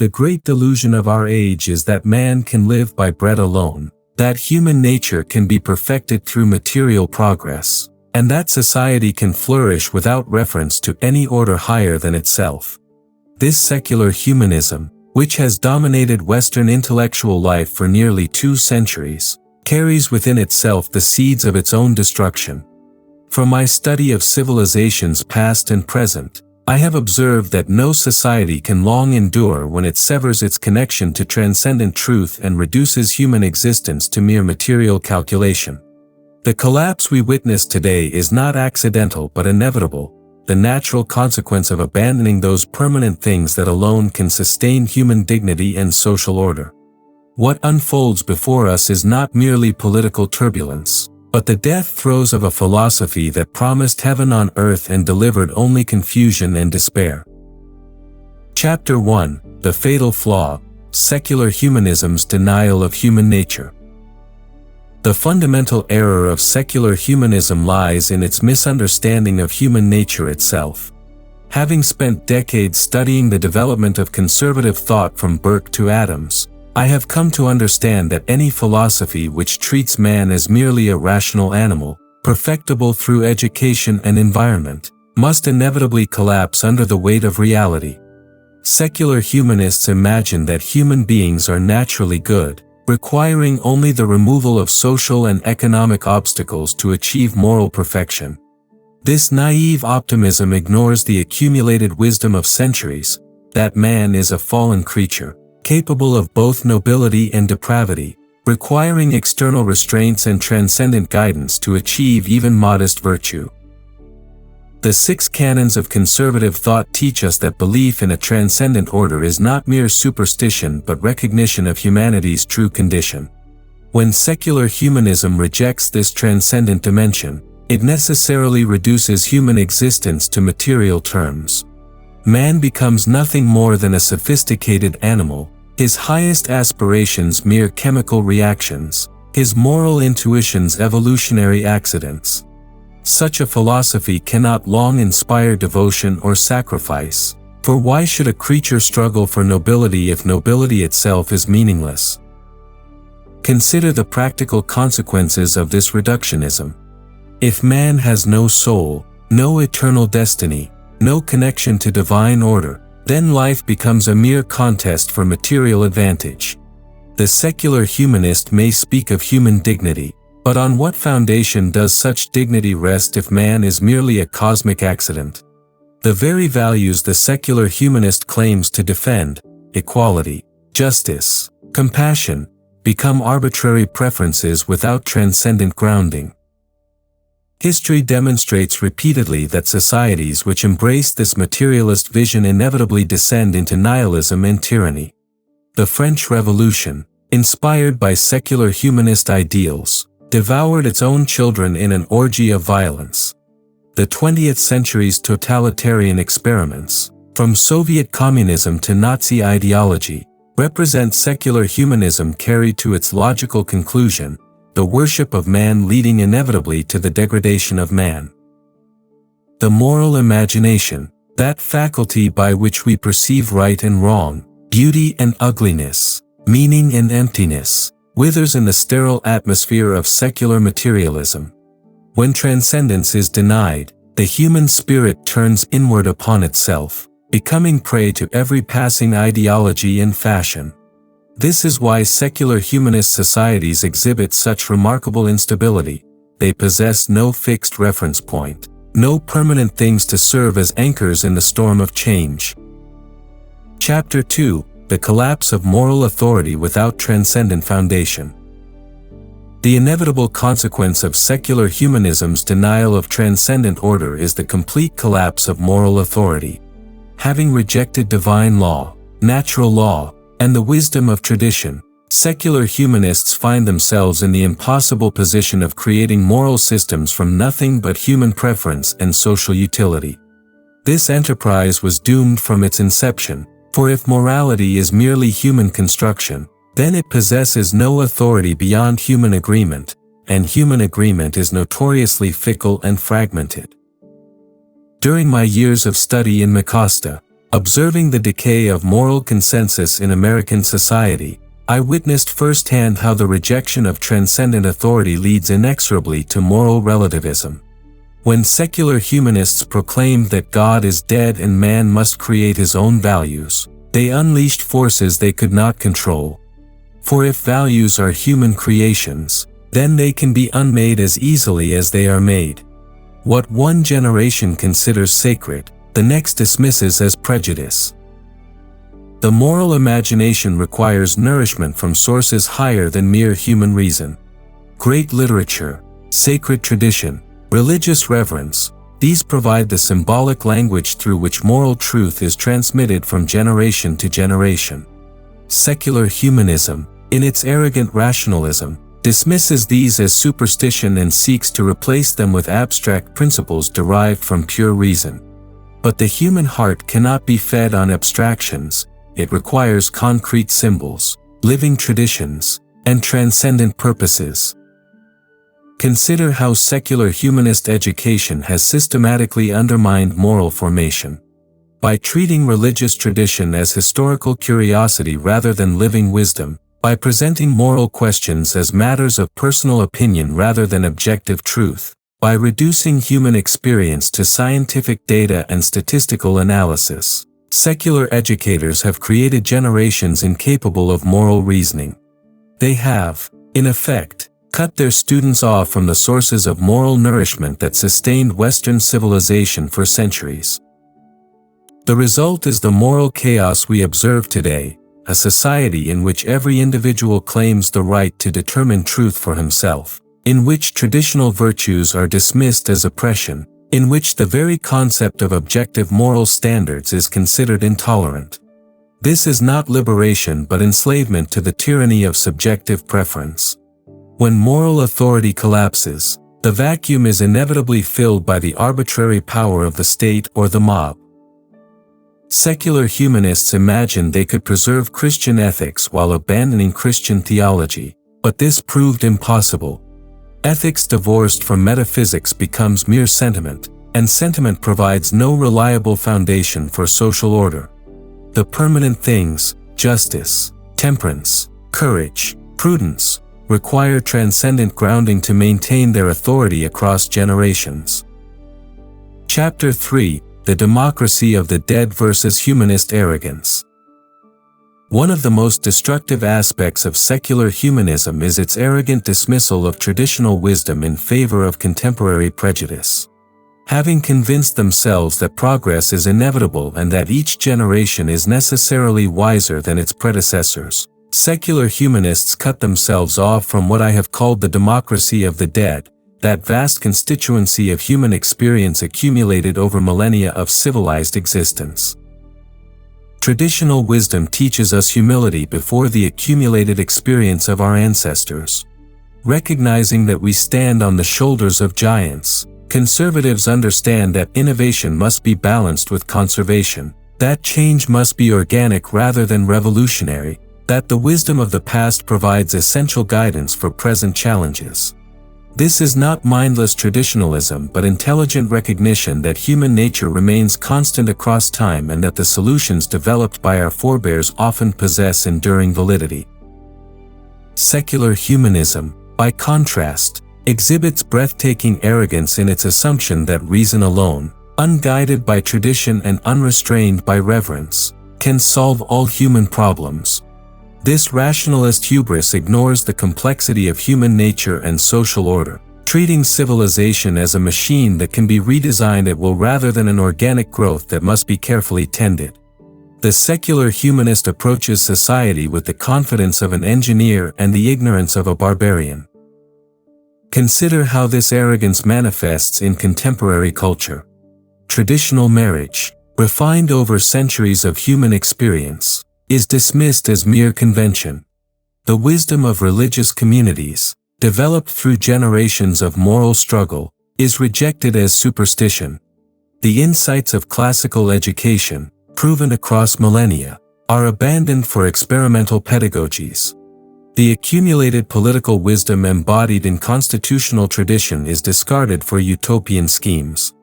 The great delusion of our age is that man can live by bread alone, that human nature can be perfected through material progress, and that society can flourish without reference to any order higher than itself. This secular humanism, which has dominated Western intellectual life for nearly 2 centuries, carries within itself the seeds of its own destruction. From my study of civilizations past and present, I have observed that no society can long endure when it severs its connection to transcendent truth and reduces human existence to mere material calculation. The collapse we witness today is not accidental but inevitable, the natural consequence of abandoning those permanent things that alone can sustain human dignity and social order. What unfolds before us is not merely political turbulence, but the death throes of a philosophy that promised heaven on earth and delivered only confusion and despair. Chapter 1: The Fatal Flaw, Secular Humanism's Denial of Human Nature. The fundamental error of secular humanism lies in its misunderstanding of human nature itself. Having spent decades studying the development of conservative thought from Burke to Adams, I have come to understand that any philosophy which treats man as merely a rational animal, perfectible through education and environment, must inevitably collapse under the weight of reality. Secular humanists imagine that human beings are naturally good, requiring only the removal of social and economic obstacles to achieve moral perfection. This naive optimism ignores the accumulated wisdom of centuries, that man is a fallen creature, capable of both nobility and depravity, requiring external restraints and transcendent guidance to achieve even modest virtue. The 6 canons of conservative thought teach us that belief in a transcendent order is not mere superstition but recognition of humanity's true condition. When secular humanism rejects this transcendent dimension, it necessarily reduces human existence to material terms. Man becomes nothing more than a sophisticated animal, his highest aspirations mere chemical reactions, his moral intuitions evolutionary accidents. Such a philosophy cannot long inspire devotion or sacrifice, for why should a creature struggle for nobility if nobility itself is meaningless? Consider the practical consequences of this reductionism. If man has no soul, no eternal destiny, no connection to divine order, then life becomes a mere contest for material advantage. The secular humanist may speak of human dignity, but on what foundation does such dignity rest if man is merely a cosmic accident? The very values the secular humanist claims to defend, equality, justice, compassion, become arbitrary preferences without transcendent grounding. History demonstrates repeatedly that societies which embrace this materialist vision inevitably descend into nihilism and tyranny. The French Revolution, inspired by secular humanist ideals, devoured its own children in an orgy of violence. The 20th century's totalitarian experiments, from Soviet communism to Nazi ideology, represent secular humanism carried to its logical conclusion, the worship of man leading inevitably to the degradation of man. The moral imagination, that faculty by which we perceive right and wrong, beauty and ugliness, meaning and emptiness, withers in the sterile atmosphere of secular materialism. When transcendence is denied, the human spirit turns inward upon itself, becoming prey to every passing ideology and fashion. This is why secular humanist societies exhibit such remarkable instability. They possess no fixed reference point, no permanent things to serve as anchors in the storm of change. Chapter 2: The Collapse of Moral Authority Without Transcendent Foundation. The inevitable consequence of secular humanism's denial of transcendent order is the complete collapse of moral authority. Having rejected divine law, natural law, and the wisdom of tradition, secular humanists find themselves in the impossible position of creating moral systems from nothing but human preference and social utility. This enterprise was doomed from its inception, for if morality is merely human construction, then it possesses no authority beyond human agreement, and human agreement is notoriously fickle and fragmented. During my years of study in Mecosta, Observing the decay of moral consensus in American society, I witnessed firsthand how the rejection of transcendent authority leads inexorably to moral relativism. When secular humanists proclaimed that God is dead and man must create his own values, they unleashed forces they could not control. For if values are human creations, then they can be unmade as easily as they are made. What one generation considers sacred, the next dismisses as prejudice. The moral imagination requires nourishment from sources higher than mere human reason. Great literature, sacred tradition, religious reverence, these provide the symbolic language through which moral truth is transmitted from generation to generation. Secular humanism, in its arrogant rationalism, dismisses these as superstition and seeks to replace them with abstract principles derived from pure reason. But the human heart cannot be fed on abstractions. It requires concrete symbols, living traditions, and transcendent purposes. Consider how secular humanist education has systematically undermined moral formation. By treating religious tradition as historical curiosity rather than living wisdom, by presenting moral questions as matters of personal opinion rather than objective truth, by reducing human experience to scientific data and statistical analysis, secular educators have created generations incapable of moral reasoning. They have, in effect, cut their students off from the sources of moral nourishment that sustained Western civilization for centuries. The result is the moral chaos we observe today, a society in which every individual claims the right to determine truth for himself, in which traditional virtues are dismissed as oppression, in which the very concept of objective moral standards is considered intolerant. This is not liberation but enslavement to the tyranny of subjective preference. When moral authority collapses, the vacuum is inevitably filled by the arbitrary power of the state or the mob. Secular humanists imagined they could preserve Christian ethics while abandoning Christian theology, but this proved impossible. Ethics divorced from metaphysics becomes mere sentiment, and sentiment provides no reliable foundation for social order. The permanent things, justice, temperance, courage, prudence, require transcendent grounding to maintain their authority across generations. Chapter 3: The Democracy of the Dead versus Humanist Arrogance. One of the most destructive aspects of secular humanism is its arrogant dismissal of traditional wisdom in favor of contemporary prejudice. Having convinced themselves that progress is inevitable and that each generation is necessarily wiser than its predecessors, secular humanists cut themselves off from what I have called the democracy of the dead, that vast constituency of human experience accumulated over millennia of civilized existence. Traditional wisdom teaches us humility before the accumulated experience of our ancestors. Recognizing that we stand on the shoulders of giants, conservatives understand that innovation must be balanced with conservation, that change must be organic rather than revolutionary, that the wisdom of the past provides essential guidance for present challenges. This is not mindless traditionalism but intelligent recognition that human nature remains constant across time and that the solutions developed by our forebears often possess enduring validity. Secular humanism, by contrast, exhibits breathtaking arrogance in its assumption that reason alone, unguided by tradition and unrestrained by reverence, can solve all human problems. This rationalist hubris ignores the complexity of human nature and social order, treating civilization as a machine that can be redesigned at will rather than an organic growth that must be carefully tended. The secular humanist approaches society with the confidence of an engineer and the ignorance of a barbarian. Consider how this arrogance manifests in contemporary culture. Traditional marriage, refined over centuries of human experience, is dismissed as mere convention. The wisdom of religious communities, developed through generations of moral struggle, is rejected as superstition. The insights of classical education, proven across millennia, are abandoned for experimental pedagogies. The accumulated political wisdom embodied in constitutional tradition is discarded for utopian schemes.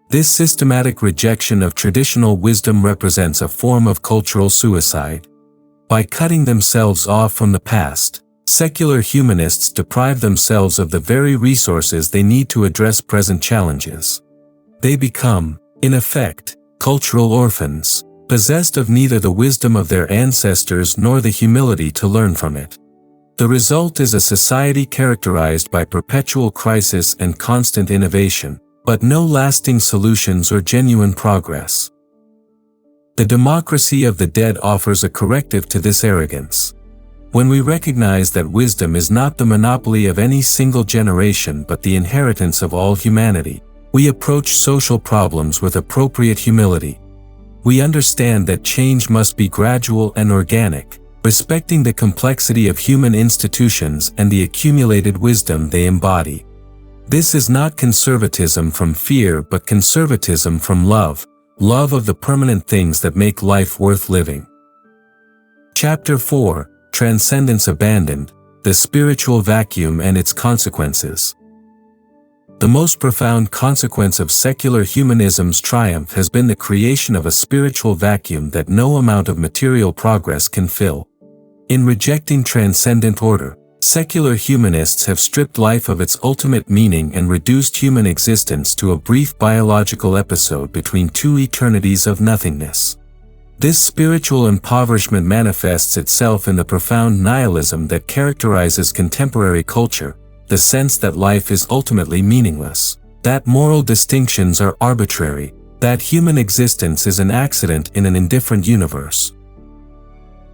This systematic rejection of traditional wisdom represents a form of cultural suicide. By cutting themselves off from the past, secular humanists deprive themselves of the very resources they need to address present challenges. They become, in effect, cultural orphans, possessed of neither the wisdom of their ancestors nor the humility to learn from it. The result is a society characterized by perpetual crisis and constant innovation, but no lasting solutions or genuine progress. The democracy of the dead offers a corrective to this arrogance. When we recognize that wisdom is not the monopoly of any single generation but the inheritance of all humanity, we approach social problems with appropriate humility. We understand that change must be gradual and organic, respecting the complexity of human institutions and the accumulated wisdom they embody. This is not conservatism from fear but conservatism from love, love of the permanent things that make life worth living. Chapter 4, Transcendence Abandoned, the Spiritual Vacuum and Its Consequences. The most profound consequence of secular humanism's triumph has been the creation of a spiritual vacuum that no amount of material progress can fill. In rejecting transcendent order, secular humanists have stripped life of its ultimate meaning and reduced human existence to a brief biological episode between two eternities of nothingness. This spiritual impoverishment manifests itself in the profound nihilism that characterizes contemporary culture, the sense that life is ultimately meaningless, that moral distinctions are arbitrary, that human existence is an accident in an indifferent universe.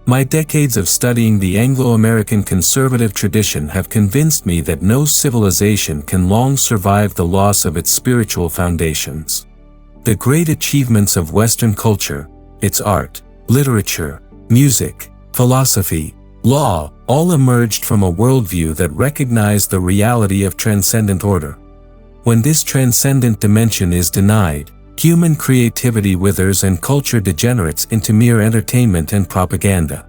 My decades of studying the Anglo-American conservative tradition have convinced me that no civilization can long survive the loss of its spiritual foundations. The great achievements of Western culture, its art, literature, music, philosophy, law, all emerged from a worldview that recognized the reality of transcendent order. When this transcendent dimension is denied, human creativity withers and culture degenerates into mere entertainment and propaganda.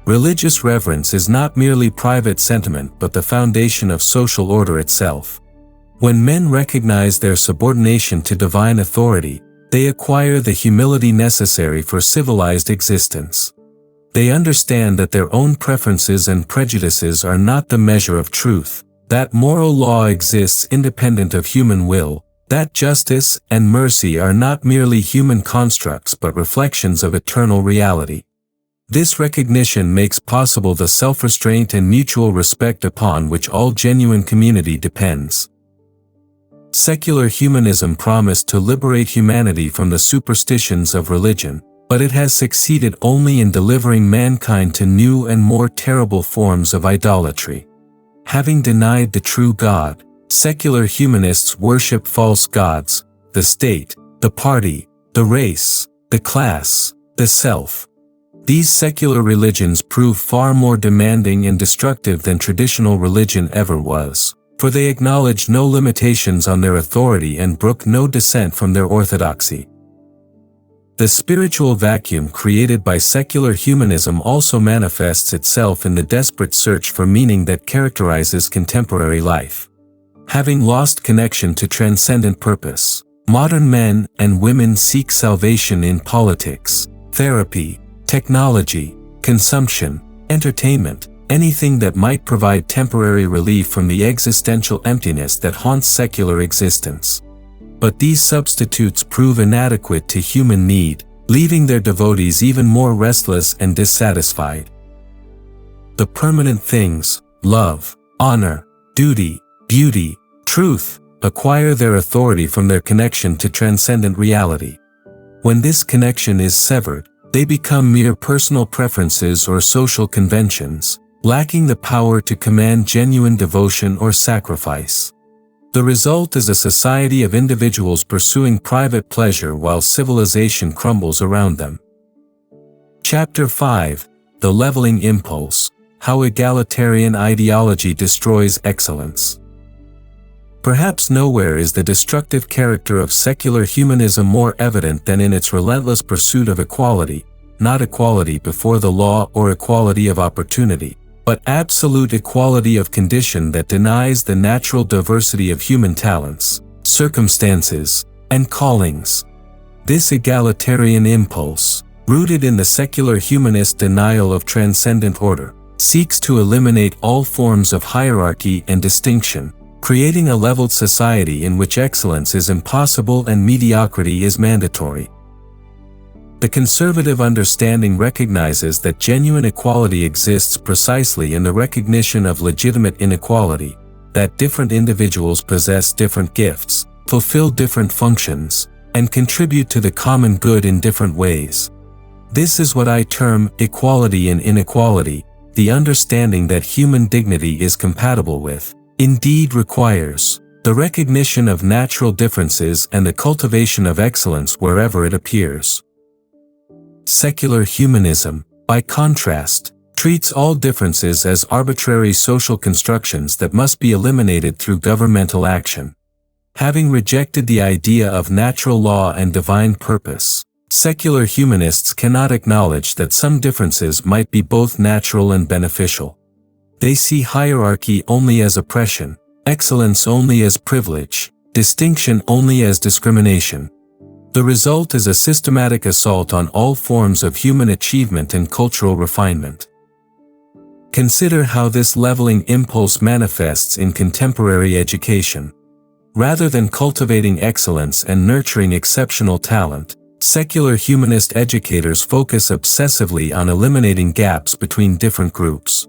Religious reverence is not merely private sentiment but the foundation of social order itself. When men recognize their subordination to divine authority, they acquire the humility necessary for civilized existence. They understand that their own preferences and prejudices are not the measure of truth, that moral law exists independent of human will, that justice and mercy are not merely human constructs but reflections of eternal reality. This recognition makes possible the self-restraint and mutual respect upon which all genuine community depends. Secular humanism promised to liberate humanity from the superstitions of religion, but it has succeeded only in delivering mankind to new and more terrible forms of idolatry. Having denied the true God, secular humanists worship false gods, the state, the party, the race, the class, the self. These secular religions prove far more demanding and destructive than traditional religion ever was, for they acknowledge no limitations on their authority and brook no dissent from their orthodoxy. The spiritual vacuum created by secular humanism also manifests itself in the desperate search for meaning that characterizes contemporary life. Having lost connection to transcendent purpose, modern men and women seek salvation in politics, therapy, technology, consumption, entertainment, anything that might provide temporary relief from the existential emptiness that haunts secular existence. But these substitutes prove inadequate to human need, leaving their devotees even more restless and dissatisfied. The permanent things, love, honor, duty, beauty, truth, acquire their authority from their connection to transcendent reality. When this connection is severed, they become mere personal preferences or social conventions, lacking the power to command genuine devotion or sacrifice. The result is a society of individuals pursuing private pleasure while civilization crumbles around them. Chapter 5, The Leveling Impulse, How Egalitarian Ideology Destroys Excellence. Perhaps nowhere is the destructive character of secular humanism more evident than in its relentless pursuit of equality, not equality before the law or equality of opportunity, but absolute equality of condition that denies the natural diversity of human talents, circumstances, and callings. This egalitarian impulse, rooted in the secular humanist denial of transcendent order, seeks to eliminate all forms of hierarchy and distinction, creating a leveled society in which excellence is impossible and mediocrity is mandatory. The conservative understanding recognizes that genuine equality exists precisely in the recognition of legitimate inequality, that different individuals possess different gifts, fulfill different functions, and contribute to the common good in different ways. This is what I term equality in inequality, the understanding that human dignity is compatible with, indeed requires, the recognition of natural differences and the cultivation of excellence wherever it appears. Secular humanism, by contrast, treats all differences as arbitrary social constructions that must be eliminated through governmental action. Having rejected the idea of natural law and divine purpose, secular humanists cannot acknowledge that some differences might be both natural and beneficial. They see hierarchy only as oppression, excellence only as privilege, distinction only as discrimination. The result is a systematic assault on all forms of human achievement and cultural refinement. Consider how this leveling impulse manifests in contemporary education. Rather than cultivating excellence and nurturing exceptional talent, secular humanist educators focus obsessively on eliminating gaps between different groups.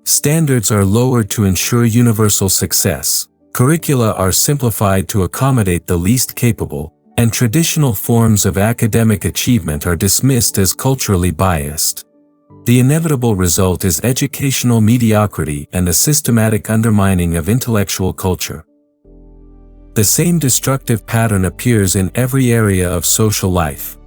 Standards are lowered to ensure universal success, curricula are simplified to accommodate the least capable, and traditional forms of academic achievement are dismissed as culturally biased. The inevitable result is educational mediocrity and a systematic undermining of intellectual culture. The same destructive pattern appears in every area of social life.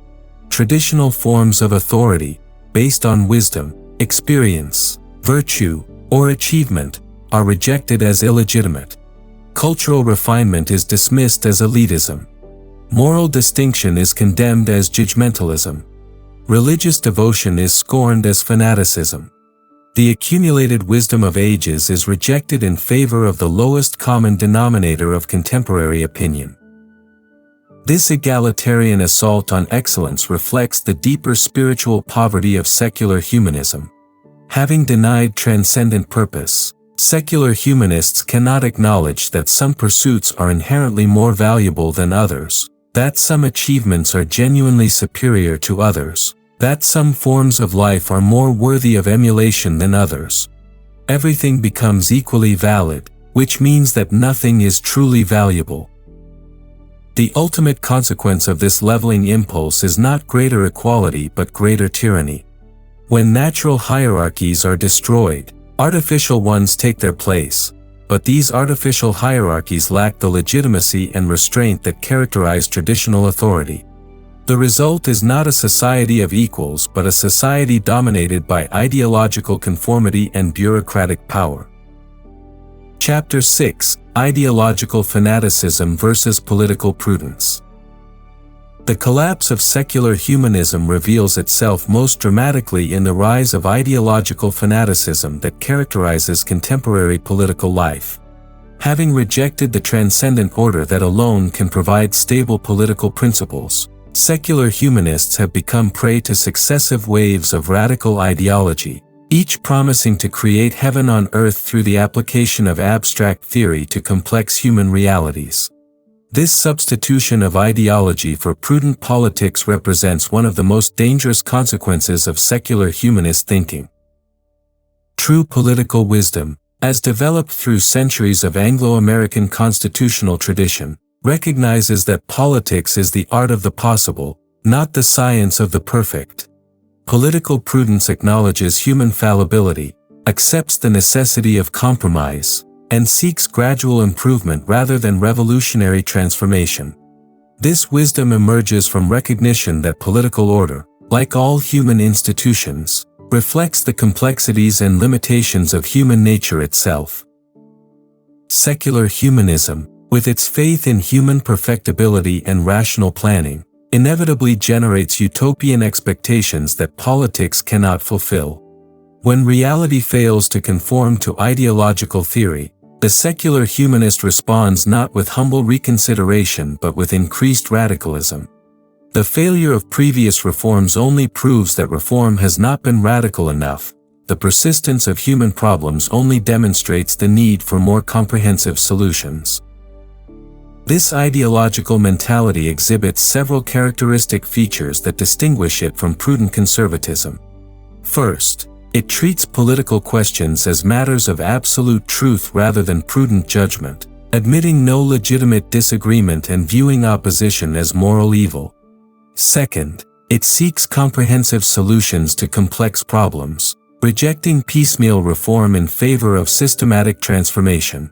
Traditional forms of authority, based on wisdom, experience, virtue, or achievement, are rejected as illegitimate. Cultural refinement is dismissed as elitism. Moral distinction is condemned as judgmentalism. Religious devotion is scorned as fanaticism. The accumulated wisdom of ages is rejected in favor of the lowest common denominator of contemporary opinion. This egalitarian assault on excellence reflects the deeper spiritual poverty of secular humanism. Having denied transcendent purpose, secular humanists cannot acknowledge that some pursuits are inherently more valuable than others, that some achievements are genuinely superior to others, that some forms of life are more worthy of emulation than others. Everything becomes equally valid, which means that nothing is truly valuable. The ultimate consequence of this leveling impulse is not greater equality but greater tyranny. When natural hierarchies are destroyed, artificial ones take their place, but these artificial hierarchies lack the legitimacy and restraint that characterize traditional authority. The result is not a society of equals but a society dominated by ideological conformity and bureaucratic power. Chapter 6: Ideological Fanaticism versus Political Prudence. The collapse of secular humanism reveals itself most dramatically in the rise of ideological fanaticism that characterizes contemporary political life. Having rejected the transcendent order that alone can provide stable political principles, secular humanists have become prey to successive waves of radical ideology, each promising to create heaven on earth through the application of abstract theory to complex human realities. This substitution of ideology for prudent politics represents one of the most dangerous consequences of secular humanist thinking. True political wisdom, as developed through centuries of Anglo-American constitutional tradition, recognizes that politics is the art of the possible, not the science of the perfect. Political prudence acknowledges human fallibility, accepts the necessity of compromise, and seeks gradual improvement rather than revolutionary transformation. This wisdom emerges from recognition that political order, like all human institutions, reflects the complexities and limitations of human nature itself. Secular humanism, with its faith in human perfectibility and rational planning, inevitably generates utopian expectations that politics cannot fulfill. When reality fails to conform to ideological theory, The secular humanist responds not with humble reconsideration but with increased radicalism. The failure of previous reforms only proves that reform has not been radical enough. The persistence of human problems only demonstrates the need for more comprehensive solutions. This ideological mentality exhibits several characteristic features that distinguish it from prudent conservatism. First, it treats political questions as matters of absolute truth rather than prudent judgment, admitting no legitimate disagreement and viewing opposition as moral evil. Second, it seeks comprehensive solutions to complex problems, rejecting piecemeal reform in favor of systematic transformation.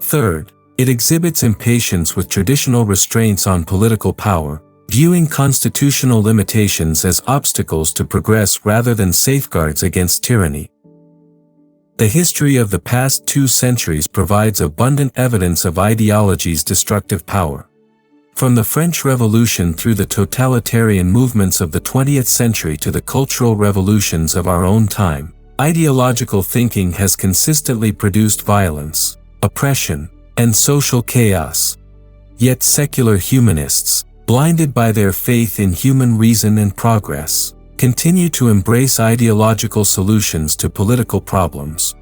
Third, it exhibits impatience with traditional restraints on political power, viewing constitutional limitations as obstacles to progress rather than safeguards against tyranny. The history of the past 2 centuries provides abundant evidence of ideology's destructive power. From the French Revolution through the totalitarian movements of the 20th century to the cultural revolutions of our own time, ideological thinking has consistently produced violence, oppression, and social chaos. Yet secular humanists, blinded by their faith in human reason and progress, continue to embrace ideological solutions to political problems.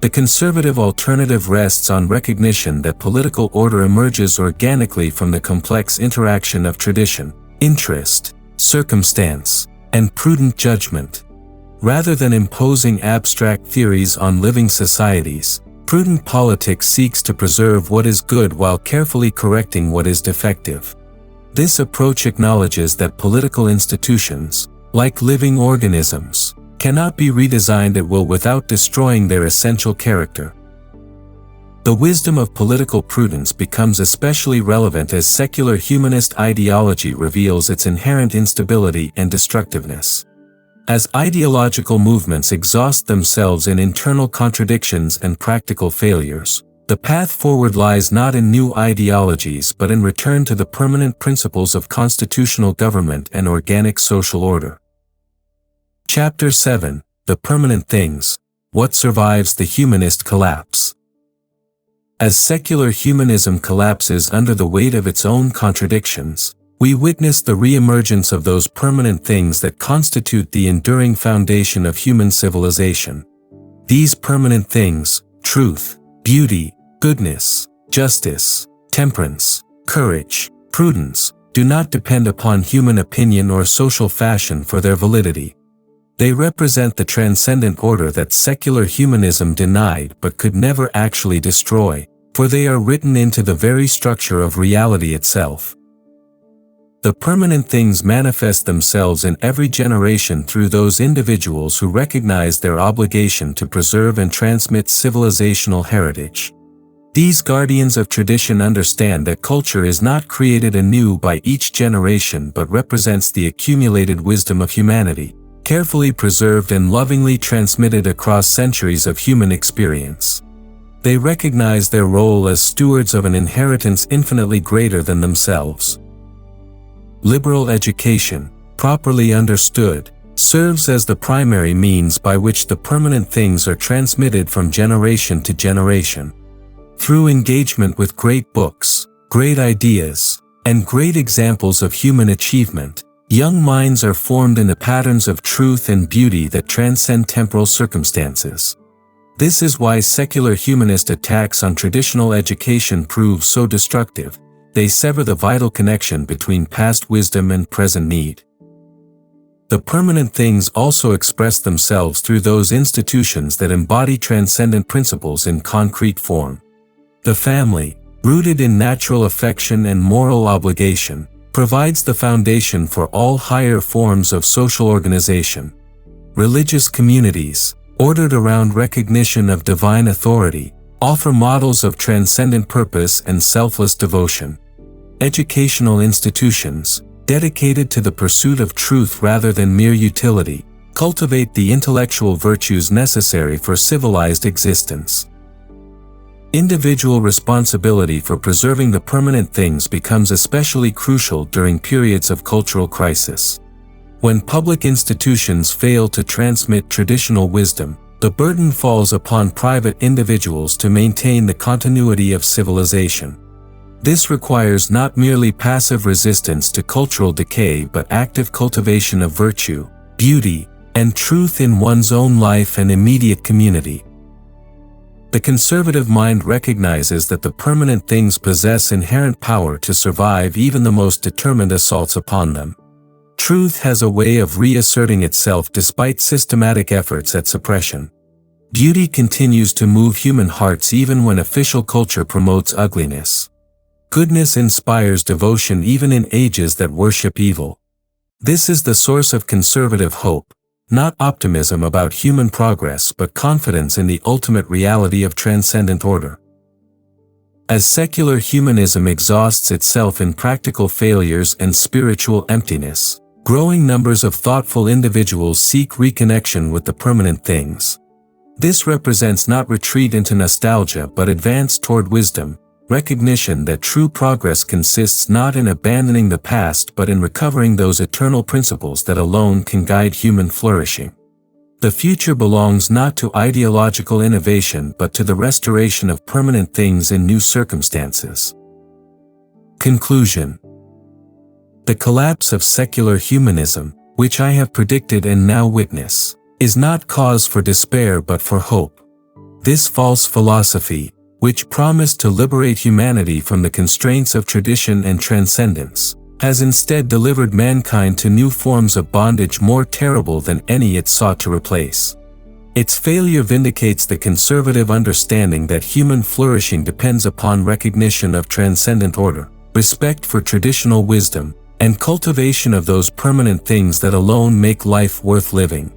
The conservative alternative rests on recognition that political order emerges organically from the complex interaction of tradition, interest, circumstance, and prudent judgment. Rather than imposing abstract theories on living societies, prudent politics seeks to preserve what is good while carefully correcting what is defective. This approach acknowledges that political institutions, like living organisms, cannot be redesigned at will without destroying their essential character. The wisdom of political prudence becomes especially relevant as secular humanist ideology reveals its inherent instability and destructiveness. As ideological movements exhaust themselves in internal contradictions and practical failures, the path forward lies not in new ideologies but in return to the permanent principles of constitutional government and organic social order. Chapter 7: The Permanent Things. What survives the humanist collapse? As secular humanism collapses under the weight of its own contradictions, we witness the re-emergence of those permanent things that constitute the enduring foundation of human civilization. These permanent things, truth, beauty, goodness, justice, temperance, courage, prudence, do not depend upon human opinion or social fashion for their validity. They represent the transcendent order that secular humanism denied but could never actually destroy, for they are written into the very structure of reality itself. The permanent things manifest themselves in every generation through those individuals who recognize their obligation to preserve and transmit civilizational heritage. These guardians of tradition understand that culture is not created anew by each generation but represents the accumulated wisdom of humanity, carefully preserved and lovingly transmitted across centuries of human experience. They recognize their role as stewards of an inheritance infinitely greater than themselves. Liberal education, properly understood, serves as the primary means by which the permanent things are transmitted from generation to generation. Through engagement with great books, great ideas, and great examples of human achievement, young minds are formed into patterns of truth and beauty that transcend temporal circumstances. This is why secular humanist attacks on traditional education prove so destructive. They sever the vital connection between past wisdom and present need. The permanent things also express themselves through those institutions that embody transcendent principles in concrete form. The family, rooted in natural affection and moral obligation, provides the foundation for all higher forms of social organization. Religious communities, ordered around recognition of divine authority, offer models of transcendent purpose and selfless devotion. Educational institutions, dedicated to the pursuit of truth rather than mere utility, cultivate the intellectual virtues necessary for civilized existence. Individual responsibility for preserving the permanent things becomes especially crucial during periods of cultural crisis. When public institutions fail to transmit traditional wisdom, The burden falls upon private individuals to maintain the continuity of civilization. This requires not merely passive resistance to cultural decay but active cultivation of virtue, beauty, and truth in one's own life and immediate community. The conservative mind recognizes that the permanent things possess inherent power to survive even the most determined assaults upon them. Truth has a way of reasserting itself despite systematic efforts at suppression. Beauty continues to move human hearts even when official culture promotes ugliness. Goodness inspires devotion even in ages that worship evil. This is the source of conservative hope, not optimism about human progress but confidence in the ultimate reality of transcendent order. As secular humanism exhausts itself in practical failures and spiritual emptiness, growing numbers of thoughtful individuals seek reconnection with the permanent things. This represents not retreat into nostalgia but advance toward wisdom, recognition that true progress consists not in abandoning the past but in recovering those eternal principles that alone can guide human flourishing. The future belongs not to ideological innovation but to the restoration of permanent things in new circumstances. Conclusion. The collapse of secular humanism, which I have predicted and now witness, is not cause for despair but for hope. This false philosophy, which promised to liberate humanity from the constraints of tradition and transcendence, has instead delivered mankind to new forms of bondage more terrible than any it sought to replace. Its failure vindicates the conservative understanding that human flourishing depends upon recognition of transcendent order, respect for traditional wisdom, and cultivation of those permanent things that alone make life worth living.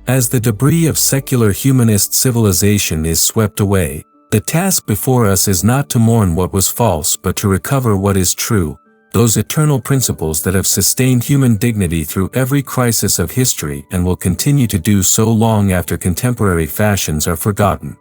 As the debris of secular humanist civilization is swept away, the task before us is not to mourn what was false but to recover what is true, those eternal principles that have sustained human dignity through every crisis of history and will continue to do so long after contemporary fashions are forgotten.